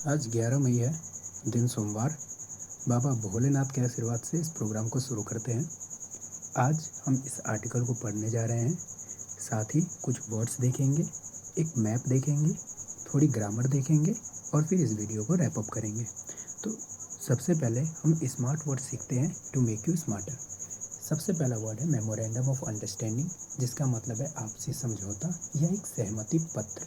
आज 11 मई है, दिन सोमवार। बाबा भोलेनाथ के आशीर्वाद से इस प्रोग्राम को शुरू करते हैं। आज हम इस आर्टिकल को पढ़ने जा रहे हैं, साथ ही कुछ वर्ड्स देखेंगे, एक मैप देखेंगे, थोड़ी ग्रामर देखेंगे और फिर इस वीडियो को रैप अप करेंगे। तो सबसे पहले हम स्मार्ट वर्ड सीखते हैं टू मेक यू स्मार्टर। सबसे पहला वर्ड है मेमोरेंडम ऑफ अंडरस्टैंडिंग, जिसका मतलब है आपसी समझौता या एक सहमति पत्र।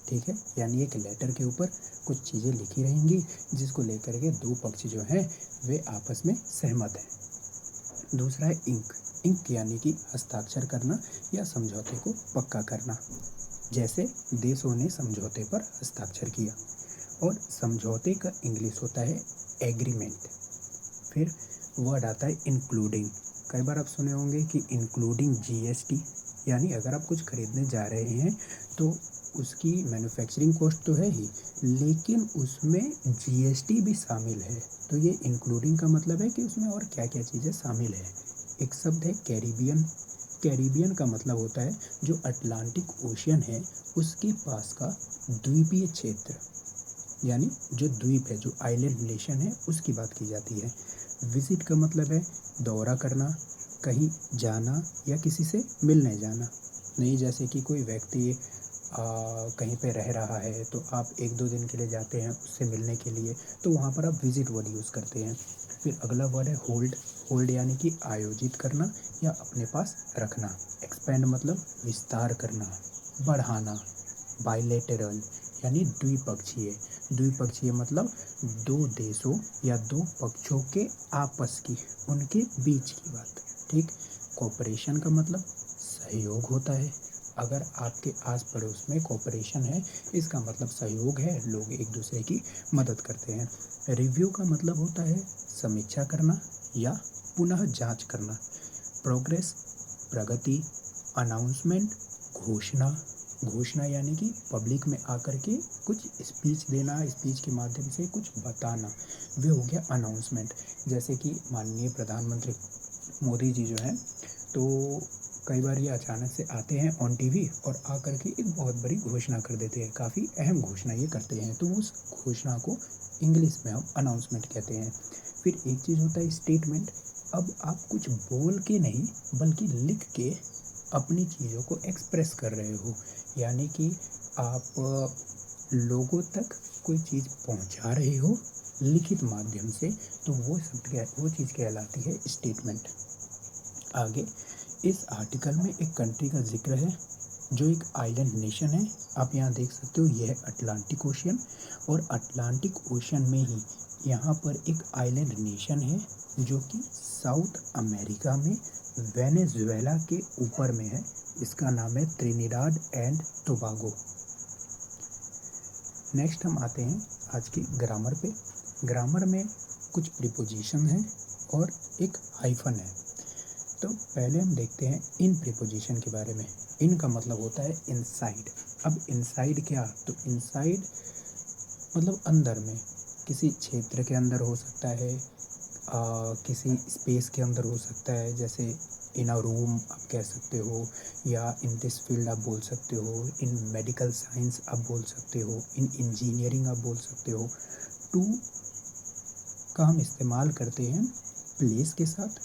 ठीक है, यानी एक लेटर के ऊपर कुछ चीज़ें लिखी रहेंगी जिसको लेकर के दो पक्ष जो हैं वे आपस में सहमत हैं। दूसरा है इंक। इंक यानी कि हस्ताक्षर करना या समझौते को पक्का करना, जैसे देशों ने समझौते पर हस्ताक्षर किया। और समझौते का इंग्लिश होता है एग्रीमेंट। फिर वर्ड आता है इंक्लूडिंग। कई बार आप सुने होंगे कि इंक्लूडिंग जीएसटी, यानी अगर आप कुछ खरीदने जा रहे हैं तो उसकी मैन्युफैक्चरिंग कॉस्ट तो है ही, लेकिन उसमें जीएसटी भी शामिल है। तो ये इंक्लूडिंग का मतलब है कि उसमें और क्या क्या चीज़ें शामिल है। एक शब्द है कैरिबियन। कैरिबियन का मतलब होता है जो अटलांटिक ओशियन है उसके पास का द्वीपीय क्षेत्र, यानी जो द्वीप है, जो आइलैंड नेशन है, उसकी बात की जाती है। विजिट का मतलब है दौरा करना, कहीं जाना या किसी से मिलने जाना। नहीं, जैसे कि कोई व्यक्ति कहीं पे रह रहा है तो आप एक दो दिन के लिए जाते हैं उससे मिलने के लिए, तो वहाँ पर आप विजिट वर्ड यूज़ करते हैं। फिर अगला वर्ड है होल्ड। होल्ड यानी कि आयोजित करना या अपने पास रखना। एक्सपेंड मतलब विस्तार करना, बढ़ाना। बाइलेटरल यानी द्विपक्षीय। द्विपक्षीय मतलब दो देशों या दो पक्षों के आपस की, उनके बीच की बात। ठीक। कोऑपरेशन का मतलब सहयोग होता है। अगर आपके आस पड़ोस में कोऑपरेशन है, इसका मतलब सहयोग है, लोग एक दूसरे की मदद करते हैं। रिव्यू का मतलब होता है समीक्षा करना या पुनः जांच करना। प्रोग्रेस प्रगति। अनाउंसमेंट घोषणा। घोषणा यानी कि पब्लिक में आकर के कुछ स्पीच देना, स्पीच के माध्यम से कुछ बताना, वे हो गया अनाउंसमेंट। जैसे कि माननीय प्रधानमंत्री मोदी जी जो हैं, तो कई बार ये अचानक से आते हैं ऑन टीवी और आकर के एक बहुत बड़ी घोषणा कर देते हैं, काफ़ी अहम घोषणा ये करते हैं, तो उस घोषणा को इंग्लिश में हम अनाउंसमेंट कहते हैं। फिर एक चीज़ होता है स्टेटमेंट। अब आप कुछ बोल के नहीं बल्कि लिख के अपनी चीज़ों को एक्सप्रेस कर रहे हो, यानी कि आप लोगों तक कोई चीज़ पहुंचा रहे हो लिखित माध्यम से, तो वो चीज़ कहलाती है स्टेटमेंट। आगे इस आर्टिकल में एक कंट्री का जिक्र है जो एक आइलैंड नेशन है। आप यहाँ देख सकते हो, यह है अटलांटिक ओशियन, और अटलांटिक ओशियन में ही यहाँ पर एक आइलैंड नेशन है जो कि साउथ अमेरिका में वेनेजुएला के ऊपर में है। इसका नाम है त्रिनिदाद एंड टोबागो। नेक्स्ट हम आते हैं आज की ग्रामर पे। ग्रामर में कुछ प्रीपोजिशन हैं और एक हाइफन है। तो पहले हम देखते हैं इन प्रीपोजिशन के बारे में। इन का मतलब होता है इनसाइड। अब इनसाइड क्या? तो इनसाइड मतलब अंदर में, किसी क्षेत्र के अंदर हो सकता है, किसी स्पेस के अंदर हो सकता है, जैसे इन अ रूम आप कह सकते हो, या इन दिस फील्ड आप बोल सकते हो, इन मेडिकल साइंस आप बोल सकते हो, इन इंजीनियरिंग आप बोल सकते हो। टू का हम इस्तेमाल करते हैं प्लेस के साथ,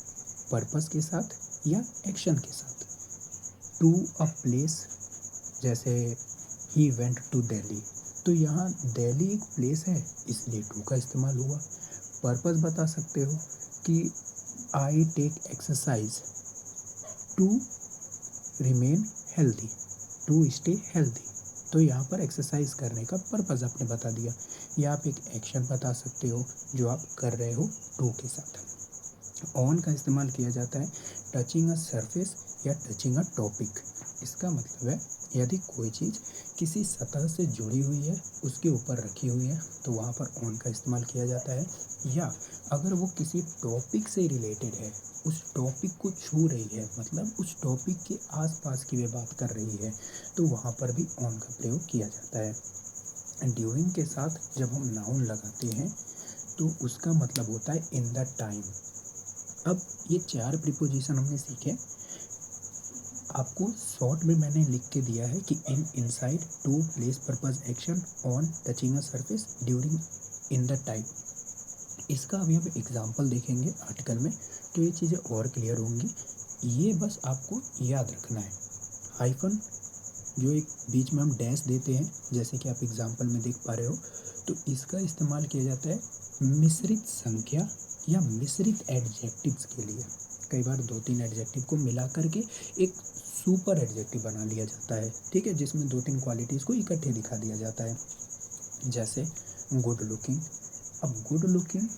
पर्पस के साथ या एक्शन के साथ। टू अ प्लेस, जैसे ही वेंट टू दिल्ली, तो यहाँ दिल्ली एक प्लेस है इसलिए टू का इस्तेमाल हुआ। पर्पस बता सकते हो कि I take exercise to remain healthy, to stay healthy, तो यहाँ पर एक्सरसाइज करने का पर्पस आपने बता दिया। या आप एक एक्शन बता सकते हो जो आप कर रहे हो टू के साथ। ऑन का इस्तेमाल किया जाता है टचिंग अ सरफेस या टचिंग अ टॉपिक। इसका मतलब है यदि कोई चीज़ किसी सतह से जुड़ी हुई है, उसके ऊपर रखी हुई है, तो वहाँ पर ऑन का इस्तेमाल किया जाता है। या अगर वो किसी टॉपिक से रिलेटेड है, उस टॉपिक को छू रही है, मतलब उस टॉपिक के आसपास की वे बात कर रही है, तो वहाँ पर भी ऑन का प्रयोग किया जाता है। ड्यूरिंग के साथ जब हम नाउन लगाते हैं तो उसका मतलब होता है इन द टाइम। अब ये चार प्रीपोजिशन हमने सीखे। आपको शॉर्ट में मैंने लिख के दिया है कि in inside to place purpose action on touching a surface during in the time. इसका अभी हम एग्जांपल देखेंगे आर्टिकल में, तो ये चीज़ें और क्लियर होंगी। ये बस आपको याद रखना है। हाइफन जो एक बीच में हम डैश देते हैं, जैसे कि आप एग्जांपल में देख पा रहे हो, तो इसका इस्तेमाल किया जाता है मिश्रित संख्या या मिश्रित एडजेक्टिव्स के लिए। कई बार 2-3 एडजेक्टिव को मिला करके एक सुपर एडजेक्टिव बना लिया जाता है, ठीक है, जिसमें 2-3 क्वालिटीज़ को इकट्ठे दिखा दिया जाता है। जैसे गुड लुकिंग। अब गुड लुकिंग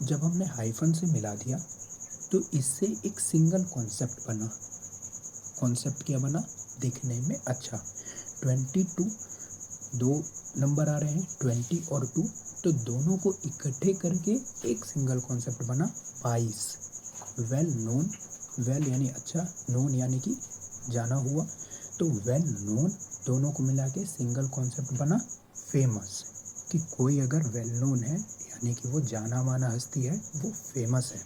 जब हमने हाइफन से मिला दिया तो इससे एक सिंगल कॉन्सेप्ट बना। कॉन्सेप्ट क्या बना? दिखने में अच्छा। 22, दो नंबर आ रहे हैं 20 और 2, तो दोनों को इकट्ठे करके एक सिंगल कॉन्सेप्ट बना 22। वेल नोन, वेल यानी अच्छा, नोन यानी कि जाना हुआ, तो वेल नोन दोनों को मिला के सिंगल कॉन्सेप्ट बना फेमस। कि कोई अगर वेल नोन है यानी कि वो जाना माना हस्ती है, वो फेमस है।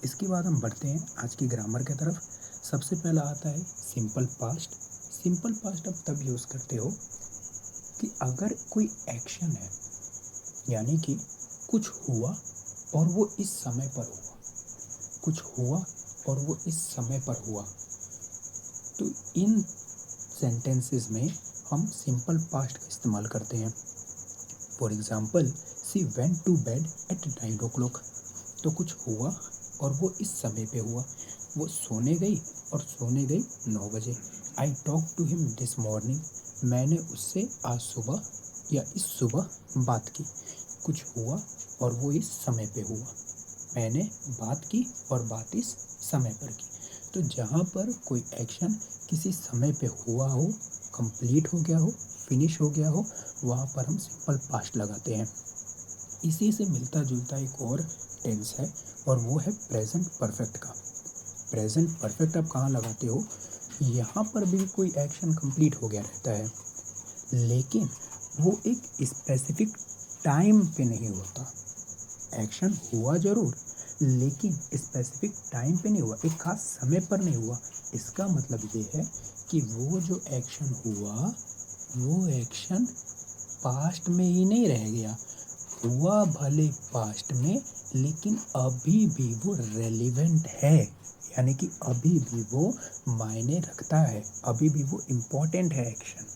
इसके बाद हम बढ़ते हैं आज की ग्रामर की तरफ। सबसे पहला आता है सिंपल पास्ट। सिंपल पास्ट आप तब यूज़ करते हो कि अगर कोई एक्शन है, यानी कि कुछ हुआ और वो इस समय पर हुआ, कुछ हुआ और वो इस समय पर हुआ, तो इन सेंटेंसेस में हम सिंपल पास्ट का इस्तेमाल करते हैं। For example, she went to bed at 9 o'clock। तो कुछ हुआ और वो इस समय पे हुआ। वो सोने गई और सोने गई 9 बजे। I talk to him this morning. मैंने उससे आज सुबह या इस सुबह बात की। कुछ हुआ और वो इस समय पे हुआ। मैंने बात की और बात इस समय पर की। तो जहाँ पर कोई एक्शन किसी समय पे हुआ हो, कंप्लीट हो गया हो, फिनिश हो गया हो, वहाँ पर हम सिंपल पास्ट लगाते हैं। इसी से मिलता जुलता एक और टेंस है और वो है प्रेजेंट परफेक्ट का। प्रेजेंट परफेक्ट आप कहाँ लगाते हो? यहाँ पर भी कोई एक्शन कंप्लीट हो गया रहता है, लेकिन वो एक स्पेसिफिक टाइम पे नहीं होता। एक्शन हुआ जरूर, लेकिन स्पेसिफिक टाइम पे नहीं हुआ, एक खास समय पर नहीं हुआ। इसका मतलब ये है कि वो जो एक्शन हुआ, वो एक्शन पास्ट में ही नहीं रह गया। हुआ भले पास्ट में, लेकिन अभी भी वो रेलिवेंट है, यानी कि अभी भी वो मायने रखता है, अभी भी वो इम्पोर्टेंट है। एक्शन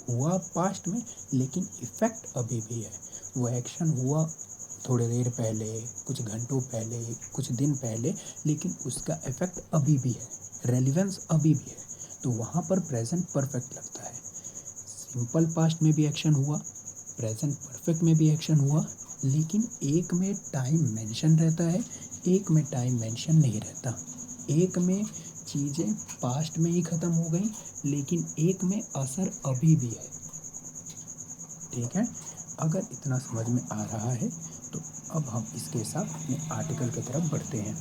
हुआ पास्ट में, लेकिन इफेक्ट अभी भी है। वो एक्शन हुआ थोड़ी देर पहले, कुछ घंटों पहले, कुछ दिन पहले, लेकिन उसका इफेक्ट अभी भी है, रेलिवेंस अभी भी है। तो वहाँ पर प्रेजेंट परफेक्ट लगता है। सिंपल पास्ट में भी एक्शन हुआ, प्रेजेंट परफेक्ट में भी एक्शन हुआ, लेकिन एक में टाइम मेंशन रहता है, एक में टाइम मेंशन नहीं रहता। एक में चीज़ें पास्ट में ही ख़त्म हो गई, लेकिन एक में असर अभी भी है। ठीक है, अगर इतना समझ में आ रहा है तो अब हम इसके साथ अपने आर्टिकल की तरफ बढ़ते हैं।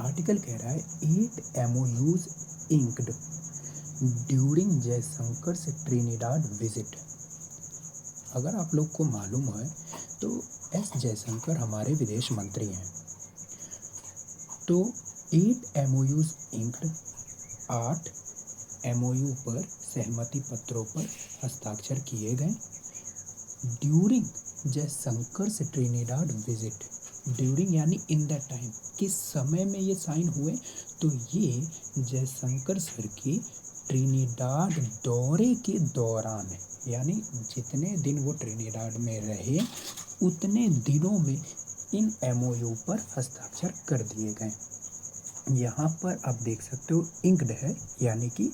आर्टिकल कह रहा है 8 MOUs inked ड्यूरिंग जयशंकर से ट्रिनिडाड विजिट। अगर आप लोग को मालूम है तो एस जयशंकर हमारे विदेश मंत्री हैं। तो 8 MOUs inked, 8 MOU पर सहमति पत्रों पर हस्ताक्षर किए गए ड्यूरिंग जयशंकर से ट्रिनिडाड विजिट। ड्यूरिंग यानी इन द टाइम, किस समय में ये साइन हुए? तो ये जयशंकर सर की ट्रिनिडाड दौरे के दौरान है, यानी जितने दिन वो ट्रिनिडाड में रहे उतने दिनों में इन MOU पर हस्ताक्षर कर दिए गए। यहाँ पर आप देख सकते हो इंक्ड है, यानी कि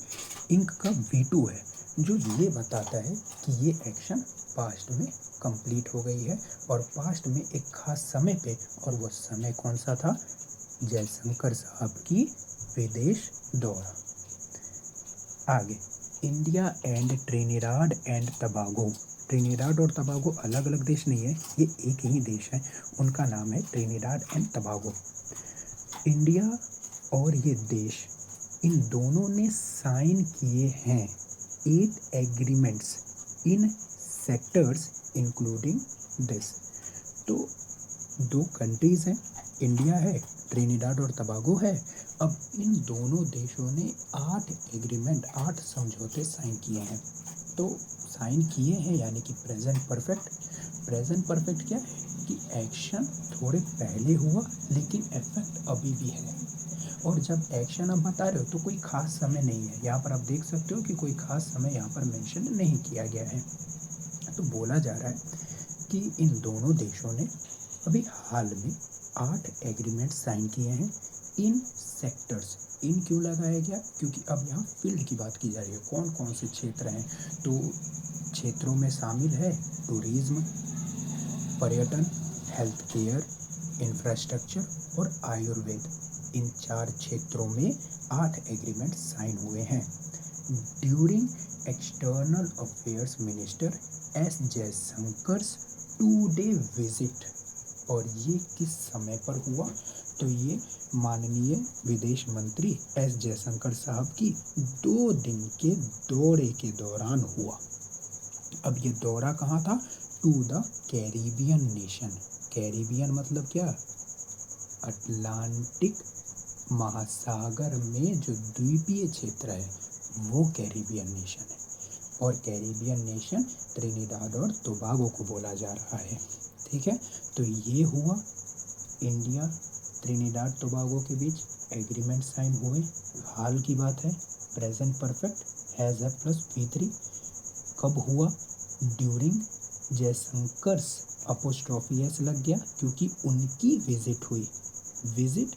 इंक का V2 है, जो ये बताता है कि ये एक्शन पास्ट में कंप्लीट हो गई है और पास्ट में एक खास समय पे, और वो समय कौन सा था? जयशंकर साहब की विदेश दौरा। आगे, India and Trinidad and Tobago. Trinidad और टबागो अलग अलग देश नहीं है, ये एक ही देश है, उनका नाम है ट्रिनिडाड एंड टबागो। इंडिया और ये देश, इन दोनों ने साइन किए हैं 8 agreements in sectors including this. तो दो कंट्रीज़ हैं, इंडिया है, ट्रिनिडाड और टबागो है, अब इन दोनों देशों ने 8 समझौते साइन किए हैं। तो साइन किए हैं यानी कि प्रेजेंट परफेक्ट क्या है कि एक्शन थोड़े पहले हुआ लेकिन इफेक्ट अभी भी है। और जब एक्शन आप बता रहे हो तो कोई खास समय नहीं है, यहाँ पर आप देख सकते हो कि कोई खास समय यहाँ पर मेंशन नहीं किया गया है। तो बोला जा रहा है कि इन दोनों देशों ने अभी हाल में 8 एग्रीमेंट साइन किए हैं इन सेक्टर्स। इन क्यों लगाया गया, क्योंकि अब यहाँ फील्ड की बात की जा रही है, कौन कौन से क्षेत्र हैं। तो क्षेत्रों में शामिल है टूरिज्म, पर्यटन, हेल्थ केयर, इंफ्रास्ट्रक्चर और आयुर्वेद। इन 4 क्षेत्रों में 8 एग्रीमेंट साइन हुए हैं। During external affairs minister S Jaishankar 2-डे विजिट। और ये किस समय पर हुआ, तो ये माननीय विदेश मंत्री एस जयशंकर साहब की 2 दिन के दौरे के दौरान हुआ। अब ये दौरा कहाँ था, to the Caribbean nation. Caribbean मतलब क्या, अटलांटिक महासागर में जो द्वीपीय क्षेत्र है वो कैरिबियन नेशन है। और कैरिबियन नेशन त्रिनिदाद और टोबागो को बोला जा रहा है। ठीक है, तो ये हुआ इंडिया त्रिनिदाद टोबागो के बीच एग्रीमेंट साइन हुए। हाल की बात है, प्रेजेंट परफेक्ट हैज़ है प्लस V3। कब हुआ, ड्यूरिंग जयशंकर अपोस्ट्रोफी एस लग गया क्योंकि उनकी विजिट हुई। विजिट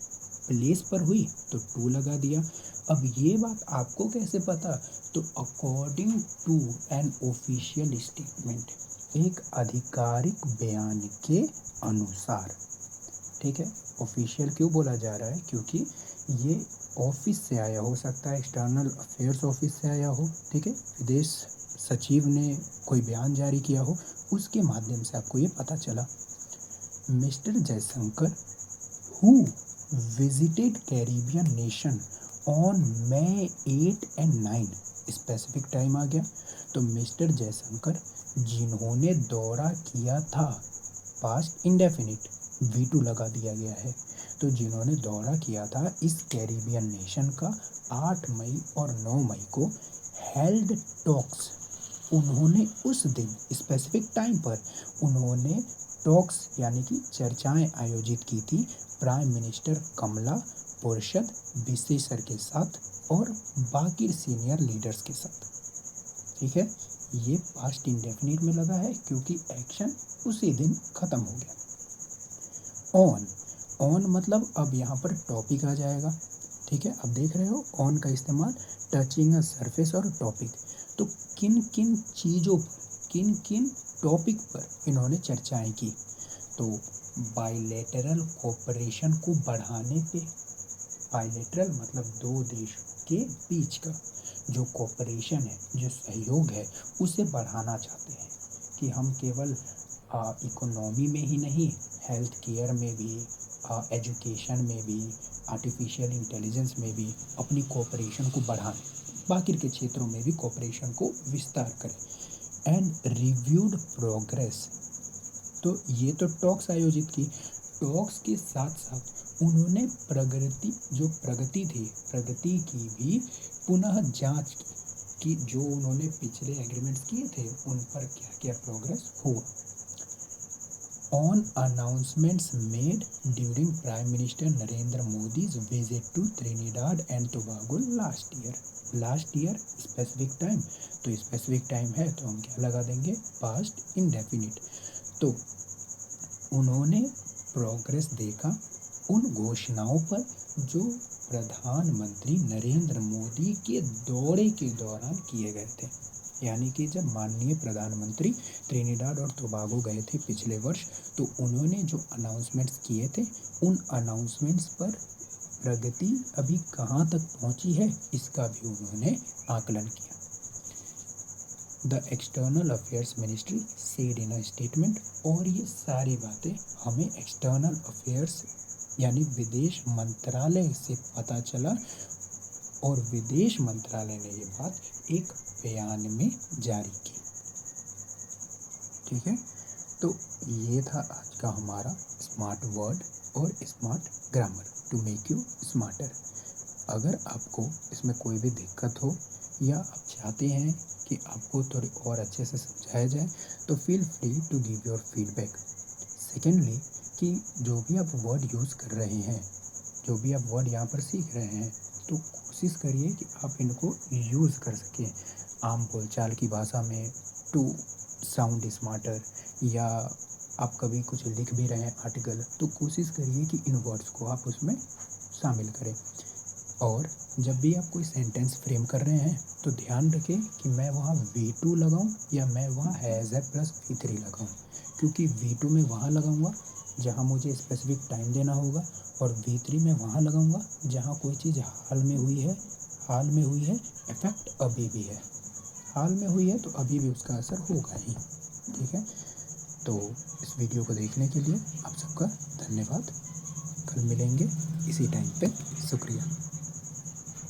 प्लेस पर हुई तो 2 लगा दिया। अब ये बात आपको कैसे पता, तो according to an official statement, एक आधिकारिक बयान के अनुसार। ठीक है, ऑफिशियल क्यों बोला जा रहा है, क्योंकि ये ऑफिस से आया हो सकता है, एक्सटर्नल अफेयर्स ऑफिस से आया हो। ठीक है, विदेश सचिव ने कोई बयान जारी किया हो, उसके माध्यम से आपको ये पता चला। Mister Jaishankar who visited Caribbean nation on May 8 and 9, specific time आ गया। तो मिस्टर जयशंकर जिन्होंने दौरा किया था, पास्ट इंडेफिनिट V2 लगा दिया गया है। तो जिन्होंने दौरा किया था इस कैरिबियन नेशन का 8 मई और 9 मई को हेल्ड टॉक्स, उन्होंने उस दिन स्पेसिफिक टाइम पर उन्होंने टॉक्स यानी कि चर्चाएं आयोजित की थी प्राइम मिनिस्टर कमला पुरशद बिसेसर के साथ और बाकी सीनियर लीडर्स के साथ। ठीक है, ये पास्ट इंडेफिनिट में लगा है क्योंकि एक्शन उसी दिन खत्म हो गया। ऑन मतलब अब यहाँ पर टॉपिक आ जाएगा। ठीक है, अब देख रहे हो ऑन का इस्तेमाल टचिंग अ सरफेस और टॉपिक। तो किन किन चीज़ों पर, किन किन टॉपिक पर इन्होंने चर्चाएं की, तो बाइलेटरल कोऑपरेशन को बढ़ाने पे। बाइलेटरल मतलब 2 देशों के बीच का जो कोऑपरेशन है, जो सहयोग है, उसे बढ़ाना चाहते हैं कि हम केवल इकोनॉमी में ही नहीं, हेल्थ केयर में भी, एजुकेशन में भी, आर्टिफिशियल इंटेलिजेंस में भी अपनी कोऑपरेशन को बढ़ाएं, बाकी के क्षेत्रों में भी कोऑपरेशन को विस्तार करें। एंड रिव्यूड प्रोग्रेस, तो ये तो टॉक्स आयोजित की, टॉक्स के साथ साथ उन्होंने प्रगति की भी पुनः जांच की कि जो उन्होंने पिछले एग्रीमेंट्स किए थे उन पर क्या क्या प्रोग्रेस हुआ। On announcements made during prime minister Narendra Modi's visit to Trinidad and Tobago last year specific time, तो स्पेसिफिक टाइम है तो हम क्या लगा देंगे, पास्ट इंडेफिनिट। तो उन्होंने प्रोग्रेस देखा उन घोषणाओं पर जो प्रधानमंत्री नरेंद्र मोदी के दौरे के दौरान किए गए थे। यानी कि जब माननीय प्रधानमंत्री त्रिनिदाद और टोबागो गए थे पिछले वर्ष, तो उन्होंने जो अनाउंसमेंट्स किए थे उन अनाउंसमेंट्स पर प्रगति अभी कहाँ तक पहुँची है इसका भी उन्होंने आकलन किया। The external affairs ministry said in a statement, और ये सारी बातें हमें एक्सटर्नल अफेयर्स यानी विदेश मंत्रालय से पता चला और विदेश मंत्रालय ने ये बात एक बयान में जारी की। ठीक है, तो ये था आज का हमारा स्मार्ट वर्ड और smart grammar to make you smarter. अगर आपको इसमें कोई भी दिक्कत हो या आप चाहते हैं कि आपको थोड़ी और अच्छे से समझाया जाए तो feel free to give your feedback. Secondly, कि जो भी आप वर्ड यूज़ कर रहे हैं, जो भी आप वर्ड यहाँ पर सीख रहे हैं, तो कोशिश करिए कि आप इनको यूज़ कर सकें आम बोलचाल की भाषा में, टू साउंड स्मार्टर। या आप कभी कुछ लिख भी रहे हैं आर्टिकल, तो कोशिश करिए कि इन वर्ड्स को आप उसमें शामिल करें। और जब भी आप कोई सेंटेंस फ्रेम कर रहे हैं तो ध्यान रखें कि मैं वहाँ V2 लगाऊँ या मैं वहाँ हैज़ है प्लस V3 लगाऊँ, क्योंकि V2 में वहाँ लगाऊँगा जहाँ मुझे स्पेसिफिक टाइम देना होगा, और V3 में वहाँ लगाऊँगा जहाँ कोई चीज़ हाल में हुई है, इफ़ेक्ट अभी भी है। हाल में हुई है तो अभी भी उसका असर होगा ही। ठीक है, तो इस वीडियो को देखने के लिए आप सबका धन्यवाद। कल मिलेंगे इसी टाइम पे। शुक्रिया।